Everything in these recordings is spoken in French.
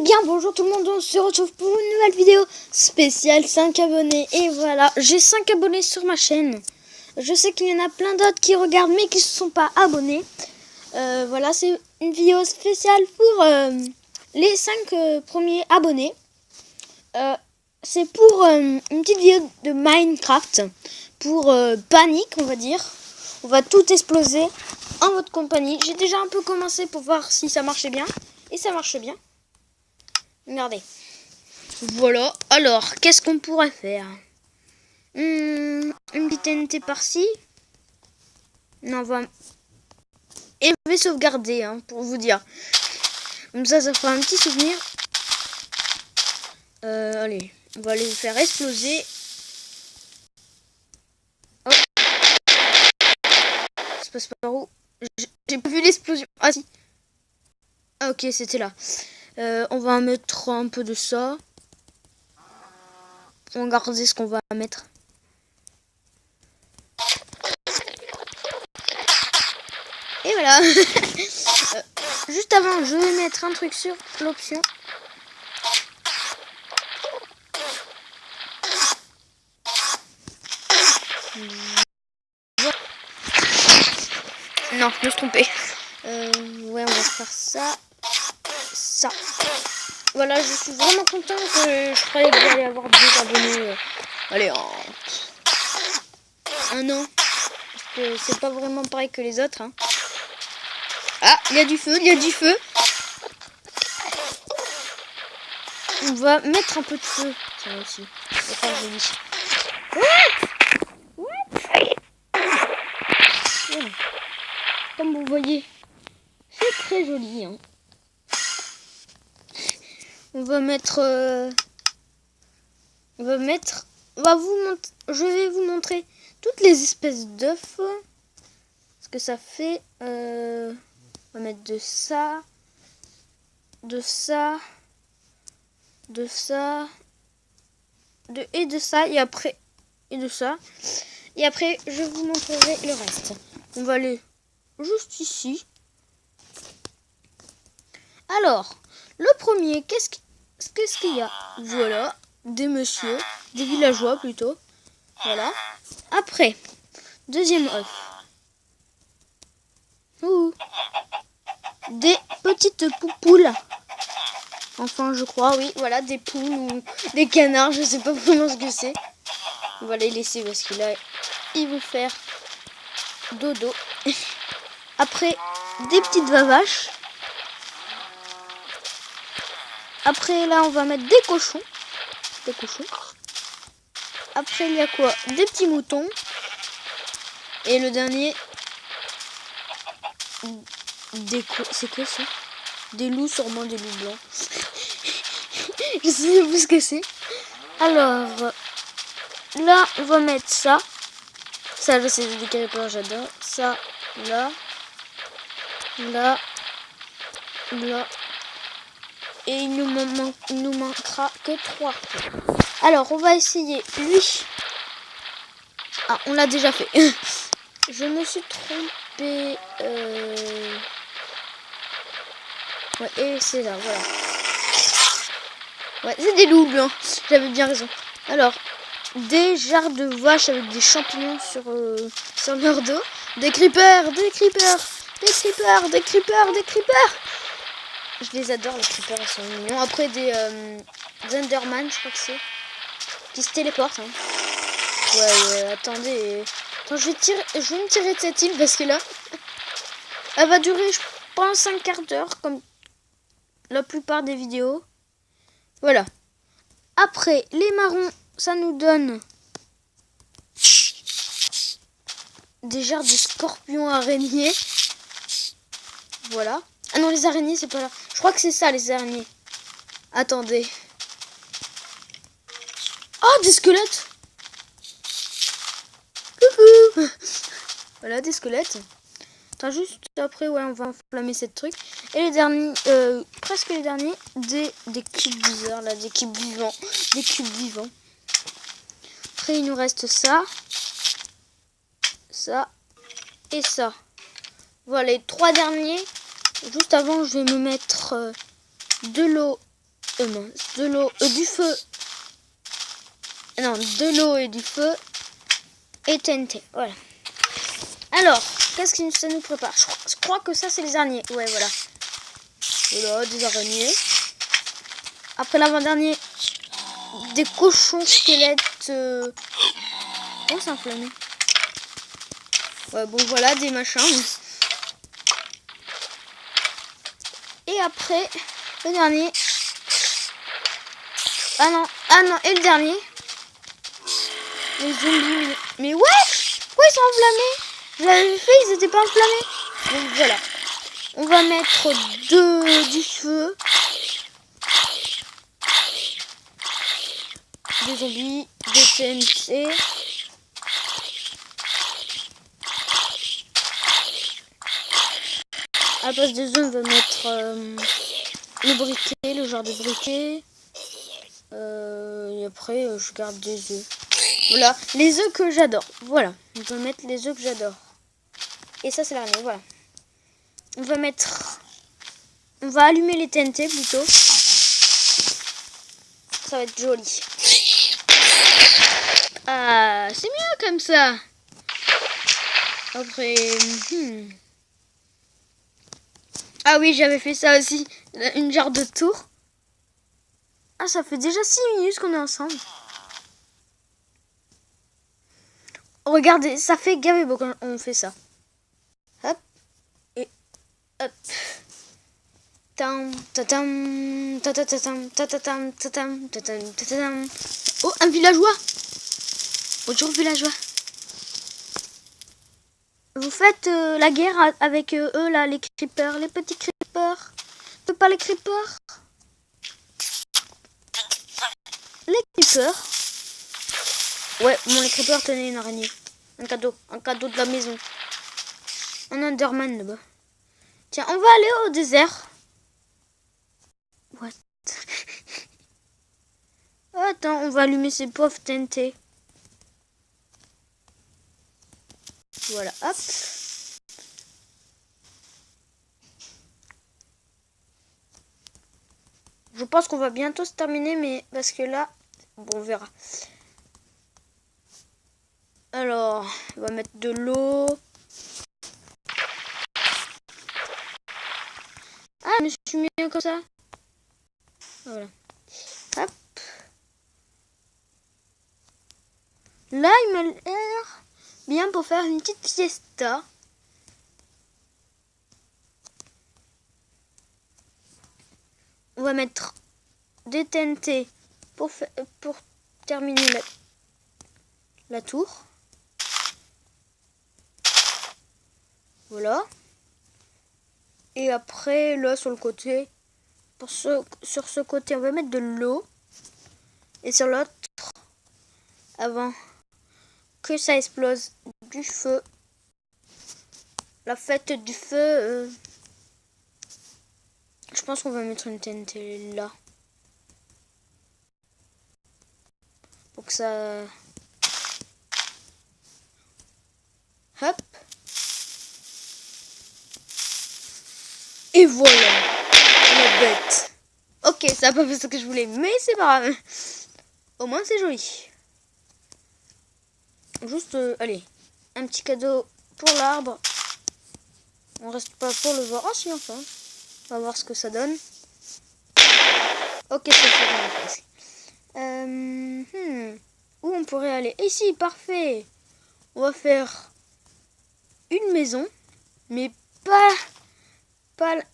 bien, bonjour tout le monde, on se retrouve pour une nouvelle vidéo spéciale 5 abonnés. Et voilà, j'ai 5 abonnés sur ma chaîne. Je sais qu'il y en a plein d'autres qui regardent mais qui ne se sont pas abonnés. Voilà, c'est une vidéo spéciale pour les 5 premiers abonnés. C'est pour une petite vidéo de Minecraft. Pour panique, on va dire. On va tout exploser en votre compagnie. J'ai déjà un peu commencé pour voir si ça marchait bien. Et ça marche bien. Regardez. Voilà. Alors, qu'est-ce qu'on pourrait faire? Une petite TNT par-ci. Non, on va... Et je vais sauvegarder, hein, pour vous dire. Comme ça fera un petit souvenir. Allez, on va les faire exploser. Oh. Ça se passe par où? J'ai pas vu l'explosion. Ah si. Ah ok, c'était là. On va mettre un peu de ça. On va regarder ce qu'on va mettre. Et voilà. Juste avant, je vais mettre un truc sur l'option. Non, je me suis trompée. Ouais, on va faire ça. Ça. Voilà, je suis vraiment content que je croyais que j'allais avoir 2 abonnés. Allez, en un an. Parce que c'est pas vraiment pareil que les autres. Hein. Ah, il y a du feu, il y a du feu. On va mettre un peu de feu. Tiens, aussi. Enfin, je dis. Voilà. Comme vous voyez, c'est très joli. Hein. On va mettre... je vais vous montrer toutes les espèces d'œufs. Ce que ça fait. On va mettre de ça. De ça. De ça. Et de ça. Et après. Et de ça. Et après, je vous montrerai le reste. On va aller juste ici. Alors, le premier, qu'est-ce qu'il y a? Voilà, des messieurs, des villageois plutôt. Voilà. Après, deuxième œuf. Ouh. Des petites poupoules. Enfin, je crois, oui. Voilà, des poules ou des canards. Je sais pas vraiment ce que c'est. On va les laisser parce que là, ils vont faire dodo. Après, des petites vavaches. Après, là, on va mettre des cochons. Des cochons. Après, il y a quoi? Des petits moutons. Et le dernier... C'est quoi ça? Des loups, sûrement des loups blancs. Je sais plus ce que c'est. Alors, là, on va mettre ça. Ça, là, c'est des creepers, j'adore. Ça, là. Là. Là. Et il nous manquera que 3. Alors, on va essayer lui. Ah, on l'a déjà fait. Je me suis trompée. Ouais, et c'est là, voilà. Ouais, c'est des loups blancs. J'avais bien raison. Alors, des jarres de vaches avec des champignons sur leur dos. Des creepers, des creepers, des creepers, des creepers, des creepers. Je les adore, les creepers, ils sont mignons. Après, des Enderman, je crois que c'est. Qui se téléportent. Hein. Ouais, attendez. Attends, je vais me tirer de cette île parce que là, elle va durer, je pense, un quart d'heure, comme la plupart des vidéos. Voilà. Après, les marrons, ça nous donne des genres de scorpions araignées. Voilà. Ah non, les araignées, c'est pas là. Je crois que c'est ça, les araignées. Attendez. Oh, des squelettes. Coucou. Voilà, des squelettes. Attends, juste après, ouais, on va enflammer cette truc. Et les derniers, presque les derniers, des cubes bizarres, là, des cubes vivants. Des cubes vivants. Après, il nous reste ça. Ça. Et ça. Voilà, les 3 derniers. Juste avant, je vais me mettre de l'eau de l'eau, du feu. Non, de l'eau et du feu et TNT. Voilà. Alors, qu'est-ce que ça nous prépare? Je crois que ça, c'est les araignées. Ouais, voilà. Voilà, des araignées. Après l'avant-dernier, des cochons squelettes. Oh, c'est enflammé. Ouais, bon, voilà, des machins. Et après, le dernier. Ah non, et le dernier. Les zombies. Mais ouais, pourquoi ils sont enflammés? Je l'avais fait, ils étaient pas enflammés. Donc voilà. On va mettre du feu. Des zombies, des TNT. À la place des œufs, on va mettre le briquet, le genre de briquet. Et après, je garde des œufs. Voilà, les œufs que j'adore. Voilà, on va mettre les œufs que j'adore. Et ça, c'est l'araignée, voilà. On va mettre... On va allumer les TNT plutôt. Ça va être joli. Ah, c'est mieux comme ça. Après... Ah oui, j'avais fait ça aussi. Une genre de tour. Ah, ça fait déjà 6 minutes qu'on est ensemble. Regardez, ça fait gavé beau quand on fait ça. Hop. Et hop. Oh, un villageois. Bonjour villageois. Vous faites la guerre avec eux là, les creepers, les petits creepers. Pas les creepers. Les creepers. Ouais, bon les creepers, tenez une araignée. Un cadeau de la maison. Un Enderman là-bas. Tiens, on va aller au désert. What? Attends, on va allumer ces pauvres TNT. Voilà, hop. Je pense qu'on va bientôt se terminer, mais parce que là, bon, on verra. Alors, on va mettre de l'eau. Ah, je me suis mis comme ça. Voilà. Hop. Là, il m'a l'air bien pour faire une petite fiesta. On va mettre des TNT pour terminer la tour. Voilà. Et après, là, sur le côté, sur ce côté, on va mettre de l'eau. Et sur l'autre, avant que ça explose, du feu. La fête du feu. Je pense qu'on va mettre une TNT là. Pour que ça... Hop. Et voilà. La bête. Ok, ça n'a pas fait ce que je voulais, mais c'est pas grave. Au moins, c'est joli. Juste, allez. Un petit cadeau pour l'arbre. On reste pas pour le voir. Ah si, enfin. On va voir ce que ça donne. Ok, c'est fait presque. Où on pourrait aller? Ici, parfait. On va faire une maison, mais pas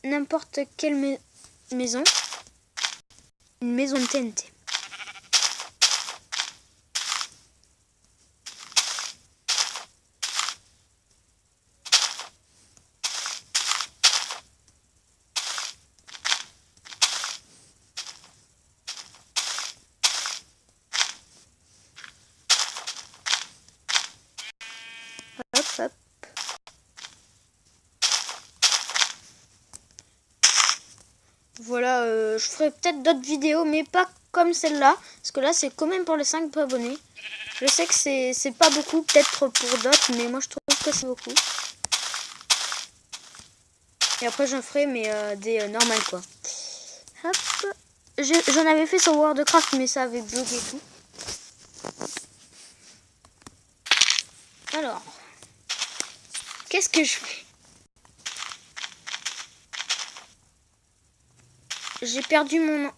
n'importe quelle maison. Une maison de TNT. Hop, hop. Voilà, je ferai peut-être d'autres vidéos, mais pas comme celle-là. Parce que là, c'est quand même pour les 5 abonnés. Je sais que c'est pas beaucoup, peut-être pour d'autres, mais moi, je trouve que c'est beaucoup. Et après, j'en ferai, mais des normales, quoi. Hop. j'en avais fait sur World of Craft, mais ça avait bloqué tout. Alors, qu'est-ce que je fais? J'ai perdu mon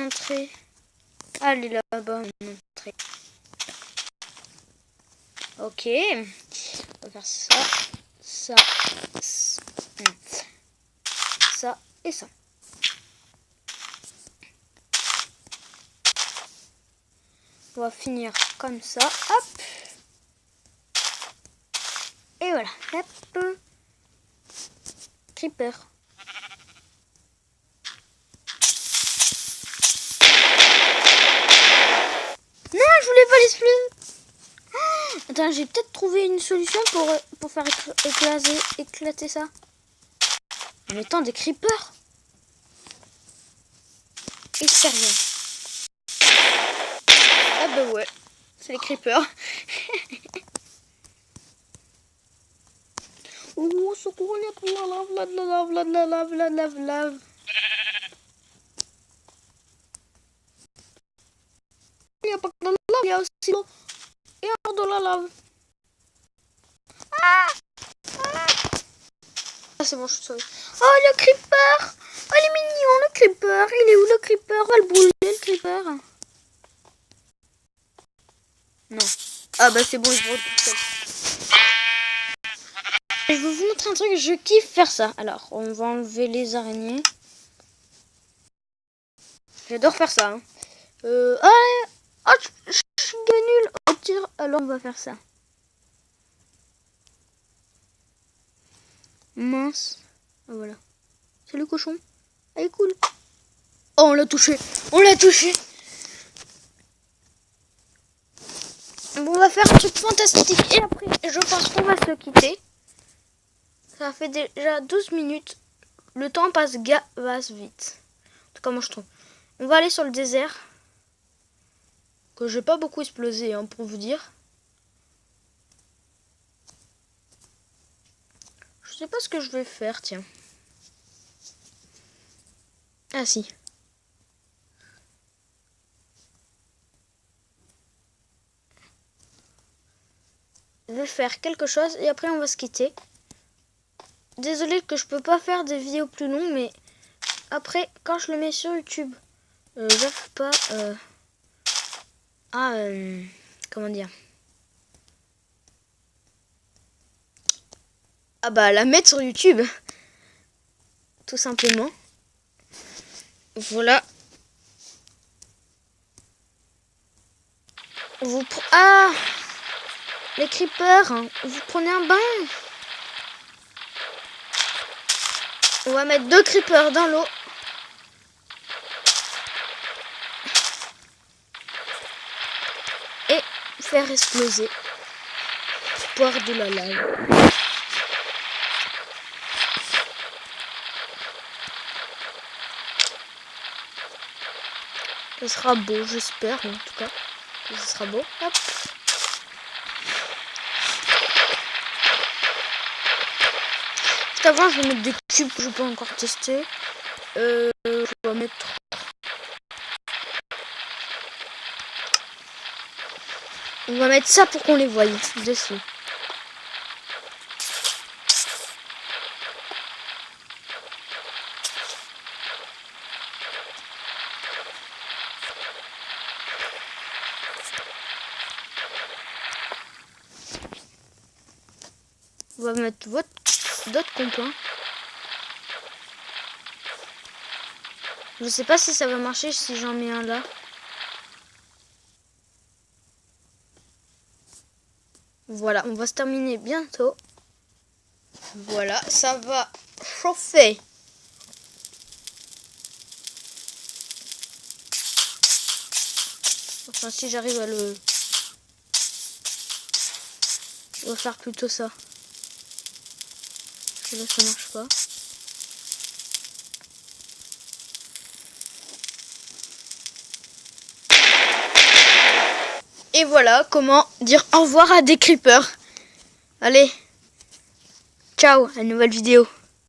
entrée. Ah, elle est là-bas, mon entrée. Ok. On va faire ça et ça. On va finir comme ça. Hop. Et voilà. Hop. Creeper. Non, je voulais pas l'exploser. Attends, j'ai peut-être trouvé une solution pour faire éclater ça. En mettant des creepers. Expérience. Ah bah ouais, c'est les creepers. Oh, secours, il y a de la lave. Il n'y a pas que de la lave, il y a aussi l'eau. Et encore de la lave. Ah, c'est bon, je suis sauvée. Oh, le creeper. Oh, il est mignon, le creeper. Il est où, le creeper? On va le brûler, le creeper. Non. Ah bah c'est bon, il brûle tout seul. Je vais vous montrer un truc, je kiffe faire ça. Alors, on va enlever les araignées. J'adore faire ça. Hein. Je suis nul au tir. Alors, on va faire ça. Mince. Ah, voilà. C'est le cochon. Ah, il est cool. Oh, on l'a touché. On l'a touché. Bon, on va faire un truc fantastique. Et après, je pense qu'on va se quitter. Ça fait déjà 12 minutes. Le temps passe vite. En tout cas, moi, je trouve. On va aller sur le désert. Que j'ai pas beaucoup explosé, hein, pour vous dire. Je sais pas ce que je vais faire, tiens. Ah, si. Je vais faire quelque chose et après, on va se quitter. Désolée que je peux pas faire des vidéos plus longues, mais après, quand je le mets sur YouTube, j'arrive pas comment dire, ah bah la mettre sur YouTube, tout simplement. Voilà. Les creepers, hein. Vous prenez un bain. On va mettre 2 creepers dans l'eau. Et faire exploser. Boire de la lave. Ce sera beau, j'espère, en tout cas. Ce sera beau. Hop. Juste avant, je vais mettre des cubes que je peux encore tester. Je vais mettre... On va mettre ça pour qu'on les voie dessus. On va mettre d'autres compas. Je sais pas si ça va marcher si j'en mets un là. Voilà, on va se terminer bientôt. Voilà, ça va chauffer. Enfin, si j'arrive à le... On va faire plutôt ça. Parce que là, ça marche pas. Et voilà comment dire au revoir à des creepers. Allez, ciao, à une nouvelle vidéo.